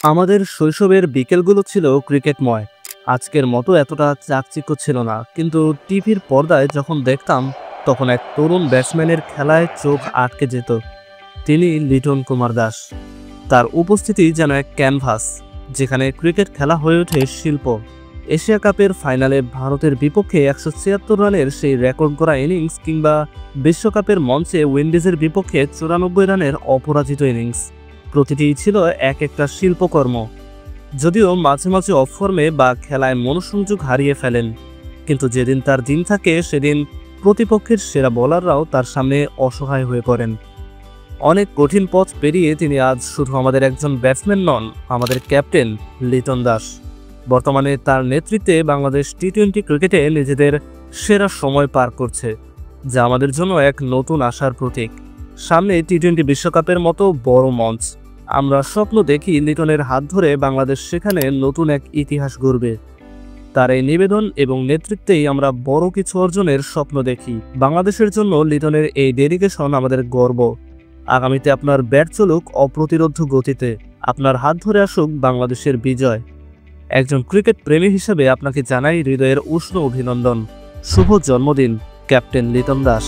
আমাদের শৈশবের বিকেলগুলো ছিল ক্রিকেটময়। আজকের মতো এতটা চাকচিক্য ছিল না, কিন্তু টিভির পর্দায় যখন দেখতাম তখন এক তরুণ ব্যাটসম্যানের খেলায় চোখ আটকে যেত। তিনি লিটন কুমার দাস। তার উপস্থিতি যেন এক ক্যানভাস, যেখানে ক্রিকেট খেলা হয়ে ওঠে শিল্প। এশিয়া কাপের ফাইনালে ভারতের বিপক্ষে 176 রানের সেই রেকর্ড করা ইনিংস, কিংবা বিশ্বকাপের মঞ্চে উইন্ডিজের বিপক্ষে 94 রানের অপরাজিত ইনিংস, প্রতিটিই ছিল এক একটা শিল্পকর্ম। যদিও মাঝে মাঝে অফর্মে বা খেলায় মনোসংযোগ হারিয়ে ফেলেন, কিন্তু যেদিন তার দিন থাকে সেদিন প্রতিপক্ষের সেরা বোলাররাও তার সামনে অসহায় হয়ে পড়েন। অনেক কঠিন পথ পেরিয়ে তিনি আজ শুধু আমাদের একজন ব্যাটসম্যান নন, আমাদের ক্যাপ্টেন লিটন দাস। বর্তমানে তার নেতৃত্বে বাংলাদেশ টি-20 ক্রিকেটে নিজেদের সেরা সময় পার করছে, যা আমাদের জন্য এক নতুন আশার প্রতীক। সামনে টি-20 বিশ্বকাপের মতো বড় মঞ্চ। আমরা স্বপ্ন দেখি লিটনের হাত ধরে বাংলাদেশ সেখানে নতুন এক ইতিহাস গড়বে। তার এই নিবেদন এবং নেতৃত্বেই আমরা বড় কিছু অর্জনের স্বপ্ন দেখি। বাংলাদেশের জন্য লিটনের এই ডেডিকেশন আমাদের গর্ব। আগামীতে আপনার ব্যাট চলুক অপ্রতিরোধ্য গতিতে, আপনার হাত ধরে আসুক বাংলাদেশের বিজয়। একজন ক্রিকেট প্রেমী হিসেবে আপনাকে জানাই হৃদয়ের উষ্ণ অভিনন্দন। শুভ জন্মদিন ক্যাপ্টেন লিটন দাস।